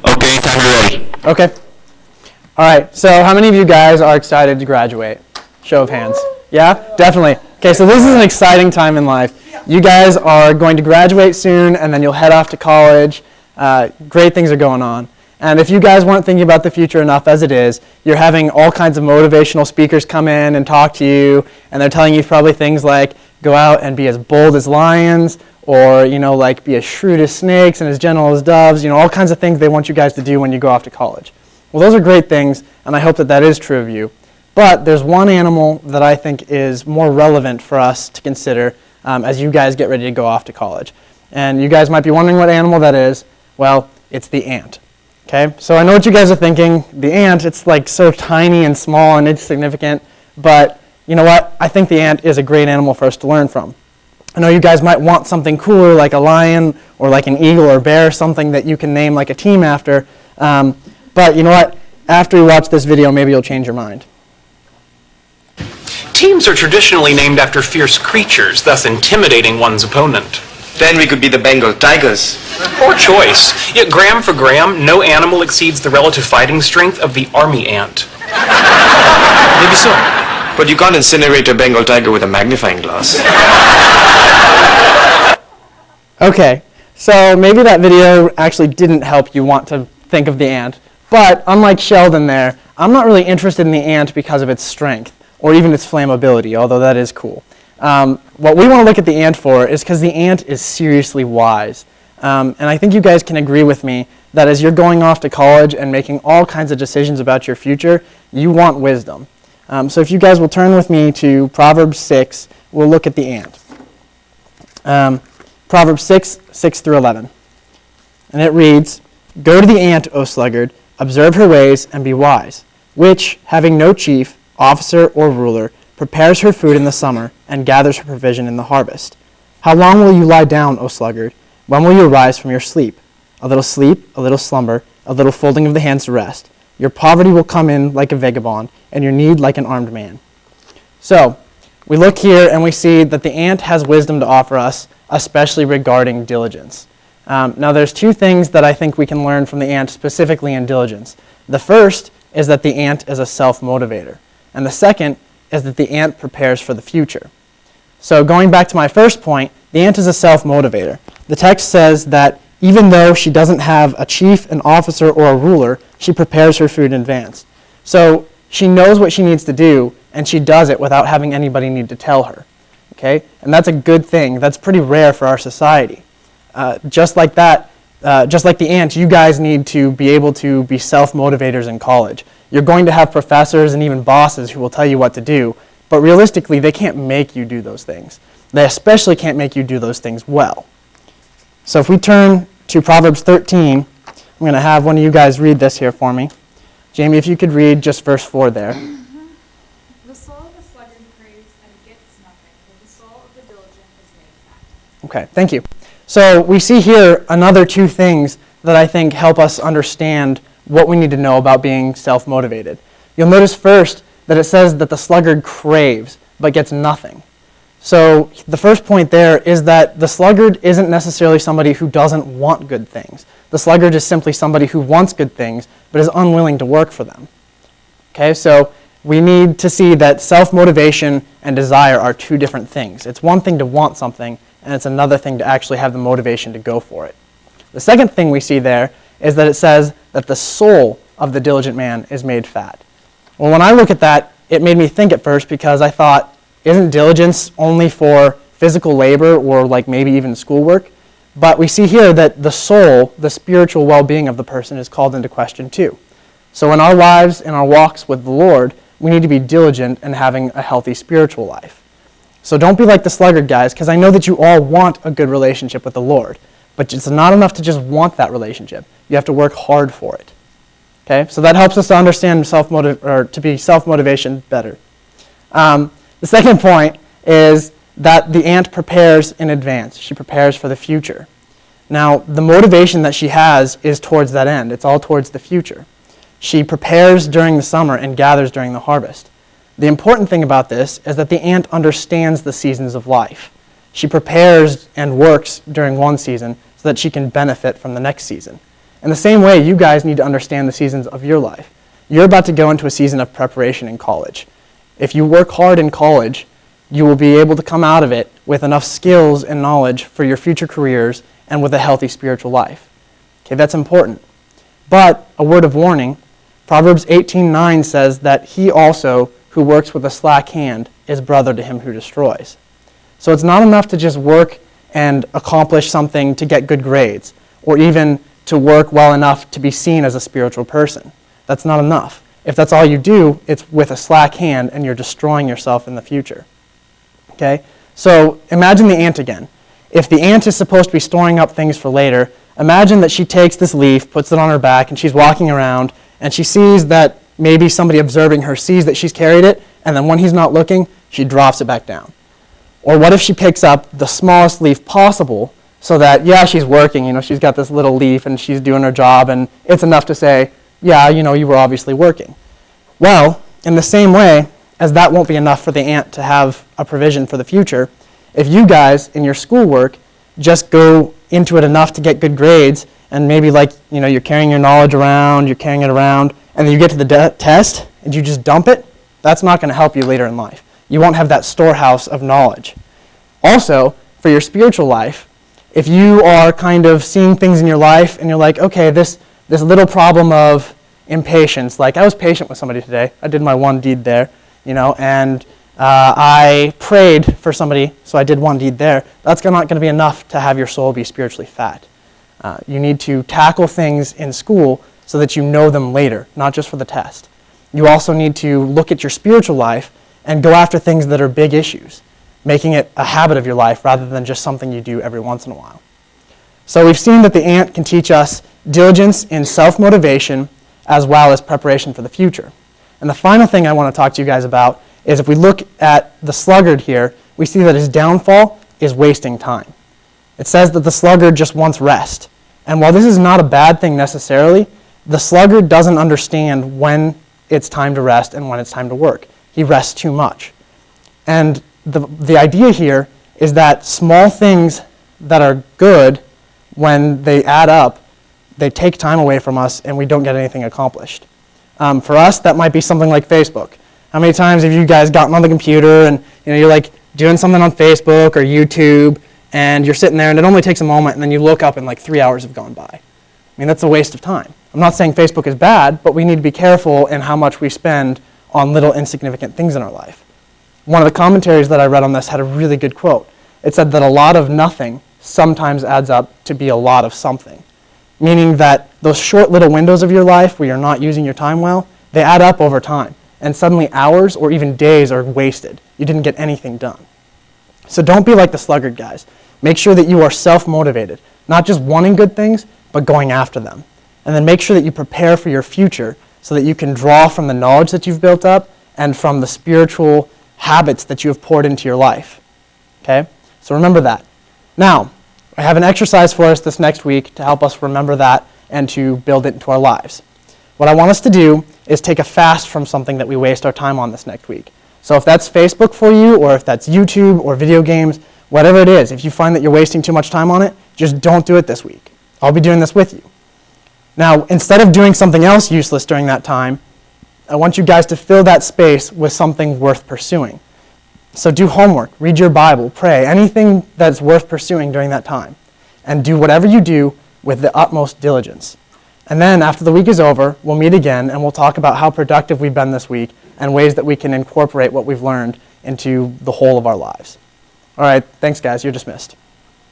Okay, time ready. Okay. All right, so how many of you guys are excited to graduate? Show of hands. Yeah, definitely. Okay, so this is an exciting time in life. You guys are going to graduate soon, and then you'll head off to college. Great things are going on. And if you guys weren't thinking about the future enough as it is, you're having all kinds of motivational speakers come in and talk to you, and they're telling you probably things like, go out and be as bold as lions, or, like be as shrewd as snakes and as gentle as doves, all kinds of things they want you guys to do when you go off to college. Well, those are great things, and I hope that that is true of you. But there's one animal that I think is more relevant for us to consider as you guys get ready to go off to college. And you guys might be wondering what animal that is. Well, it's the ant. Okay, so I know what you guys are thinking. The ant, it's like so tiny and small and insignificant, but you know what? I think the ant is a great animal for us to learn from. I know you guys might want something cooler like a lion or like an eagle or bear, something that you can name like a team after, but you know what? After you watch this video, maybe you'll change your mind. Teams are traditionally named after fierce creatures, thus intimidating one's opponent. Then we could be the Bengal tigers. Poor choice. Yet gram for gram, no animal exceeds the relative fighting strength of the army ant. Maybe so. But you can't incinerate a Bengal tiger with a magnifying glass. Okay, so maybe that video actually didn't help you want to think of the ant. But unlike Sheldon there, I'm not really interested in the ant because of its strength or even its flammability, although that is cool. What we want to look at the ant for is because the ant is seriously wise. And I think you guys can agree with me that as you're going off to college and making all kinds of decisions about your future, you want wisdom. So if you guys will turn with me to Proverbs 6, we'll look at the ant. Proverbs 6, 6 through 11. And it reads, "Go to the ant, O sluggard, observe her ways and be wise, which, having no chief, officer, or ruler, prepares her food in the summer and gathers her provision in the harvest. How long will you lie down, O sluggard? When will you arise from your sleep? A little sleep, a little slumber, a little folding of the hands to rest. Your poverty will come in like a vagabond, and your need like an armed man." So, we look here and we see that the ant has wisdom to offer us, especially regarding diligence. Now, there's two things that I think we can learn from the ant specifically in diligence. The first is that the ant is a self-motivator, and the second is that the ant prepares for the future. So going back to my first point, the ant is a self-motivator. The text says that even though she doesn't have a chief, an officer, or a ruler, she prepares her food in advance. So she knows what she needs to do, and she does it without having anybody need to tell her. Okay? And that's a good thing. That's pretty rare for our society. Just like that, just like the ant, you guys need to be able to be self-motivators in college. You're going to have professors and even bosses who will tell you what to do, but realistically, they can't make you do those things. They especially can't make you do those things well. So if we turn to Proverbs 13, I'm going to have one of you guys read this here for me. Jamie, if you could read just verse 4 there. The soul of the sluggard craves and gets nothing, but the soul of the diligent is made fat. Okay, thank you. So we see here another two things that I think help us understand what we need to know about being self-motivated. You'll notice first that it says that the sluggard craves but gets nothing. So the first point there is that the sluggard isn't necessarily somebody who doesn't want good things. The sluggard is simply somebody who wants good things but is unwilling to work for them. Okay, so we need to see that self-motivation and desire are two different things. It's one thing to want something, and it's another thing to actually have the motivation to go for it. The second thing we see there is that it says that the soul of the diligent man is made fat. Well, when I look at that, it made me think at first because I thought, isn't diligence only for physical labor or like maybe even schoolwork? But we see here that the soul, the spiritual well-being of the person is called into question too. So in our lives, in our walks with the Lord, we need to be diligent in having a healthy spiritual life. So don't be like the sluggard, guys, because I know that you all want a good relationship with the Lord. But it's not enough to just want that relationship. You have to work hard for it. Okay? So that helps us to understand to be self-motivation better. The second point is that the ant prepares in advance. She prepares for the future. Now, the motivation that she has is towards that end. It's all towards the future. She prepares during the summer and gathers during the harvest. The important thing about this is that the ant understands the seasons of life. She prepares and works during one season so that she can benefit from the next season. In the same way, you guys need to understand the seasons of your life. You're about to go into a season of preparation in college. If you work hard in college, you will be able to come out of it with enough skills and knowledge for your future careers and with a healthy spiritual life. Okay, that's important. But a word of warning, Proverbs 18:9 says that he also who works with a slack hand is brother to him who destroys. So it's not enough to just work and accomplish something to get good grades, or even to work well enough to be seen as a spiritual person. That's not enough. If that's all you do, it's with a slack hand and you're destroying yourself in the future. Okay? So imagine the ant again. If the ant is supposed to be storing up things for later, imagine that she takes this leaf, puts it on her back, and she's walking around, and she sees that maybe somebody observing her sees that she's carried it, and then when he's not looking, she drops it back down. Or what if she picks up the smallest leaf possible so that, yeah, she's working, she's got this little leaf and she's doing her job, and it's enough to say, yeah, you were obviously working. Well, in the same way, as that won't be enough for the ant to have a provision for the future, if you guys in your schoolwork just go into it enough to get good grades, and maybe you're carrying your knowledge around, you're carrying it around, and then you get to the test and you just dump it, that's not going to help you later in life. You won't have that storehouse of knowledge. Also, for your spiritual life, if you are kind of seeing things in your life and you're like, okay, this little problem of impatience, like I was patient with somebody today, I did my one deed there, and I prayed for somebody, so I did one deed there. That's not going to be enough to have your soul be spiritually fat. You need to tackle things in school so that you know them later, not just for the test. You also need to look at your spiritual life and go after things that are big issues, making it a habit of your life rather than just something you do every once in a while. So we've seen that the ant can teach us diligence in self-motivation as well as preparation for the future. And the final thing I want to talk to you guys about is if we look at the sluggard here, we see that his downfall is wasting time. It says that the sluggard just wants rest. And while this is not a bad thing necessarily, the sluggard doesn't understand when it's time to rest and when it's time to work. He rests too much. And the idea here is that small things that are good, when they add up, they take time away from us and we don't get anything accomplished. For us, that might be something like Facebook. How many times have you guys gotten on the computer and you're doing something on Facebook or YouTube and you're sitting there and it only takes a moment and then you look up and 3 hours have gone by? I mean, that's a waste of time. I'm not saying Facebook is bad, but we need to be careful in how much we spend on little insignificant things in our life. One of the commentaries that I read on this had a really good quote. It said that a lot of nothing sometimes adds up to be a lot of something, meaning that those short little windows of your life where you're not using your time well, they add up over time, and suddenly hours or even days are wasted. You didn't get anything done. So don't be like the sluggard, guys. Make sure that you are self-motivated, not just wanting good things, but going after them. And then make sure that you prepare for your future so that you can draw from the knowledge that you've built up and from the spiritual habits that you have poured into your life. Okay? So remember that. Now, I have an exercise for us this next week to help us remember that and to build it into our lives. What I want us to do is take a fast from something that we waste our time on this next week. So if that's Facebook for you, or if that's YouTube or video games, whatever it is, if you find that you're wasting too much time on it, just don't do it this week. I'll be doing this with you. Now, instead of doing something else useless during that time, I want you guys to fill that space with something worth pursuing. So do homework, read your Bible, pray, anything that's worth pursuing during that time. And do whatever you do with the utmost diligence. And then after the week is over, we'll meet again and we'll talk about how productive we've been this week and ways that we can incorporate what we've learned into the whole of our lives. All right, thanks guys, you're dismissed.